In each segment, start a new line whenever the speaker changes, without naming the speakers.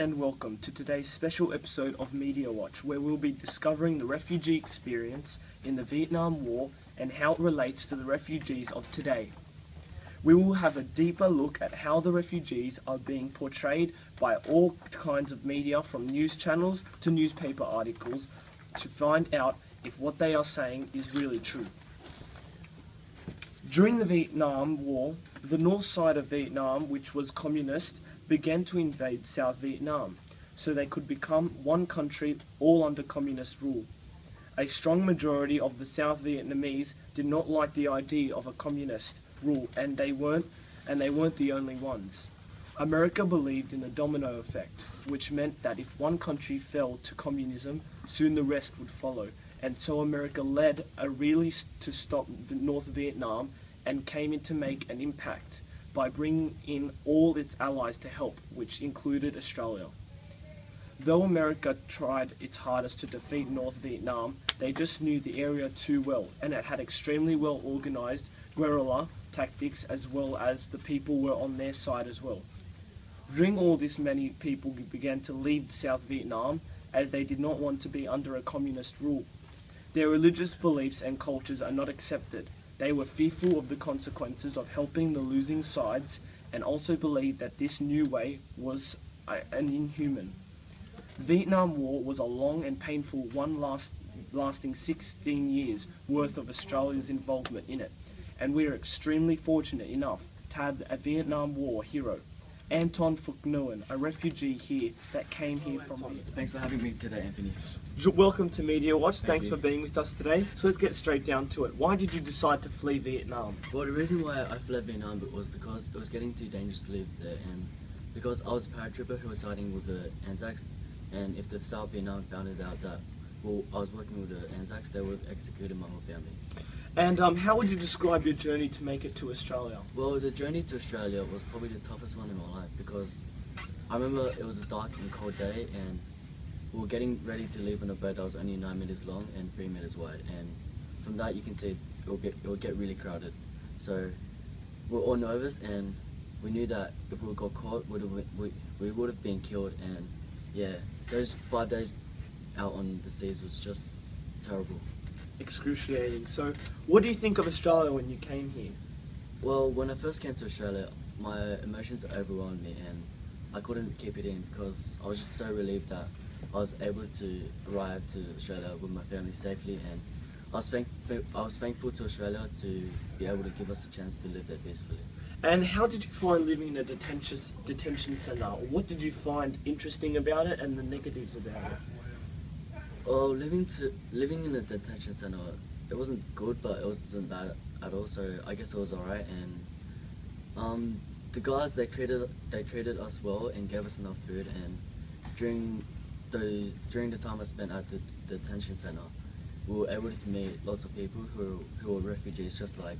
and welcome to today's special episode of Media Watch, where we'll be discovering the refugee experience in the Vietnam War and how it relates to the refugees of today. We will have a deeper look at how the refugees are being portrayed by all kinds of media, from news channels to newspaper articles, to find out if what they are saying is really true. During the Vietnam War, the north side of Vietnam, which was communist, began to invade South Vietnam, so they could become one country all under communist rule. A strong majority of the South Vietnamese did not like the idea of a communist rule, and they weren't the only ones. America believed in the domino effect, which meant that if one country fell to communism, soon the rest would follow, and so America led a rally to stop North Vietnam and came in to make an impact by bringing in all its allies to help, which included Australia. Though America tried its hardest to defeat North Vietnam, they just knew the area too well, and it had extremely well organized guerrilla tactics, as well as the people were on their side as well. During all this, many people began to leave South Vietnam as they did not want to be under a communist rule. Their religious beliefs and cultures are not accepted. They were fearful of the consequences of helping the losing sides, and also believed that this new way was an inhuman. The Vietnam War was a long and painful one, lasting 16 years worth of Australia's involvement in it, and we are extremely fortunate enough to have a Vietnam War hero, Anton Phuc Nguyen, a refugee here that came here from Vietnam.
Thanks for having me today, Anthony.
Welcome to Media Watch. Thanks
you.
for being with us today. So let's get straight down to it. Why did you decide to flee Vietnam?
Well, the reason why I fled Vietnam was because it was getting too dangerous to live there, and because I was a paratrooper who was siding with the Anzacs, and if the South Vietnam found out that I was working with the Anzacs, they would have executed my whole family.
And how would you describe your journey to make it to Australia?
Well, the journey to Australia was probably the toughest one in my life, because I remember it was a dark and cold day, and we were getting ready to leave on a boat that was only 9 meters long and 3 meters wide, and from that you can see it will get really crowded. So we were all nervous, and we knew that if we got caught, we would have been killed. And yeah, those 5 days out on the seas was just terrible.
Excruciating. So what do you think of Australia when you came here?
Well, when I first came to Australia, my emotions overwhelmed me, and I couldn't keep it in, because I was just so relieved that I was able to arrive to Australia with my family safely, and I was thankful to Australia to be able to give us a chance to live there peacefully.
And how did you find living in a detention centre? What did you find interesting about it and the negatives about it?
Well, living in a detention centre, it wasn't good, but it wasn't bad at all, so I guess it was alright. And the guys, they treated us well and gave us enough food, and during the time I spent at the detention centre, we were able to meet lots of people who were refugees just like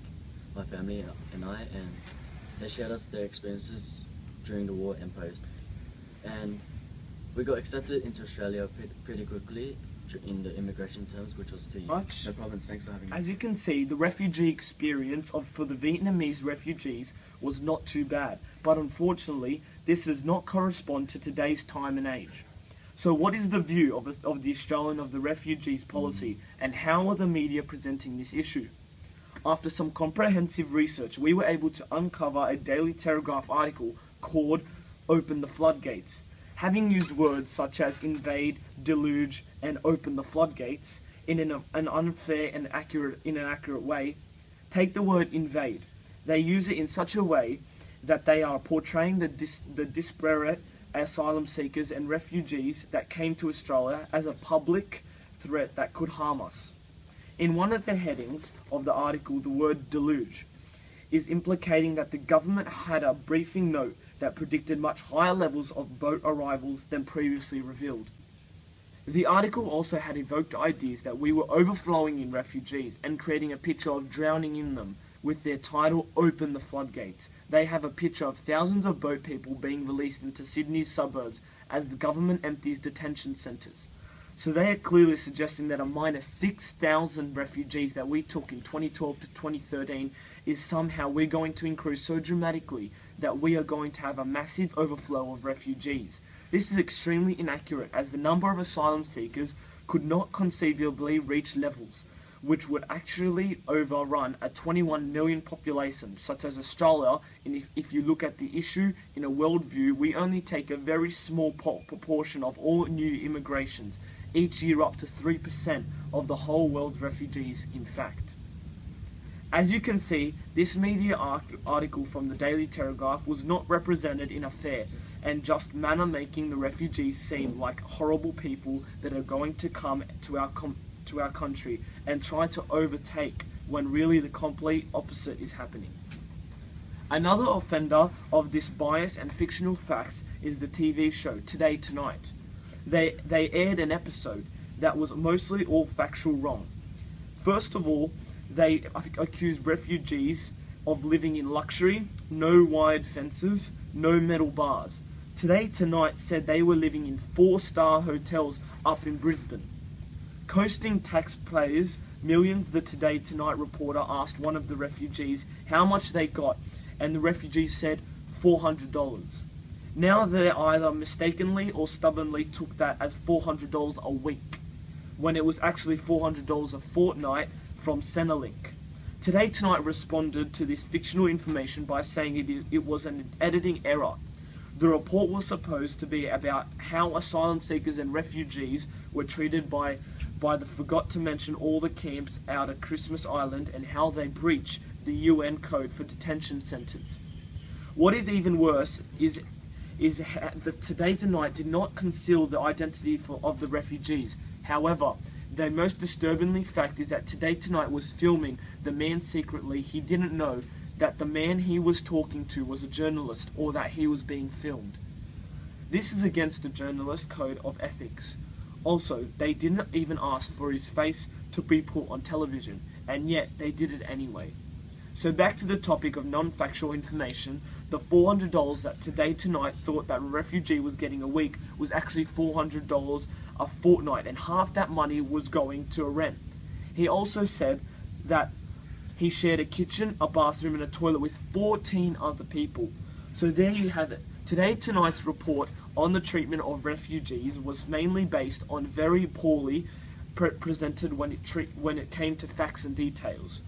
my family and I, and they shared us their experiences during the war and post. And we got accepted into Australia pretty quickly in the immigration terms, which was 2 years.
Much.
No problems, thanks for having me.
As you can see, the refugee experience for the Vietnamese refugees was not too bad, but unfortunately, this does not correspond to today's time and age. So what is the view of the Australian of the refugees policy, and how are the media presenting this issue? After some comprehensive research, we were able to uncover a Daily Telegraph article called Open the Floodgates. Having used words such as invade, deluge, and open the floodgates in an unfair and inaccurate way, take the word invade. They use it in such a way that they are portraying the disparate asylum seekers and refugees that came to Australia as a public threat that could harm us. In one of the headings of the article, the word deluge is implicating that the government had a briefing note that predicted much higher levels of boat arrivals than previously revealed. The article also had evoked ideas that we were overflowing in refugees and creating a picture of drowning in them. With their title, Open the Floodgates, they have a picture of thousands of boat people being released into Sydney's suburbs as the government empties detention centres. So they are clearly suggesting that a minus 6,000 refugees that we took in 2012 to 2013 is somehow we're going to increase so dramatically that we are going to have a massive overflow of refugees. This is extremely inaccurate, as the number of asylum seekers could not conceivably reach levels which would actually overrun a 21 million population, such as Australia. And if you look at the issue in a world view, we only take a very small proportion of all new immigrations, each year up to 3% of the whole world's refugees, in fact. As you can see, this media article from the Daily Telegraph was not represented in a fair and just manner, making the refugees seem like horrible people that are going to come to our country and try to overtake, when really the complete opposite is happening. Another offender of this bias and fictional facts is the TV show Today Tonight. They aired an episode that was mostly all factual wrong. First of all, they accused refugees of living in luxury, no wired fences, no metal bars. Today Tonight said they were living in 4-star hotels up in Brisbane. Costing taxpayers millions, the Today Tonight reporter asked one of the refugees how much they got, and the refugee said $400. Now they either mistakenly or stubbornly took that as $400 a week, when it was actually $400 a fortnight from Centrelink. Today Tonight responded to this fictional information by saying it was an editing error. The report was supposed to be about how asylum seekers and refugees were treated by the forgot to mention all the camps out at Christmas Island, and how they breach the UN code for detention centres. What is even worse is that Today Tonight did not conceal the identity of the refugees. However, the most disturbingly fact is that Today Tonight was filming the man secretly. He didn't know that the man he was talking to was a journalist, or that he was being filmed. This is against the journalist code of ethics. Also, they didn't even ask for his face to be put on television, and yet they did it anyway. So back to the topic of non-factual information, the $400 that Today Tonight thought that a refugee was getting a week was actually $400 a fortnight, and half that money was going to a rent. He also said that he shared a kitchen, a bathroom and a toilet with 14 other people. So there you have it. Today Tonight's report on the treatment of refugees was mainly based on very poorly presented when it came to facts and details.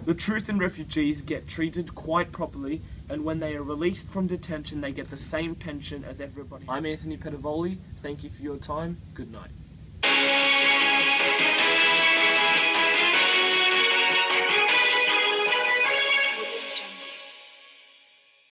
The truth in refugees get treated quite properly, and when they are released from detention they get the same pension as everybody. I'm Anthony Pettivoli, thank you for your time, good night.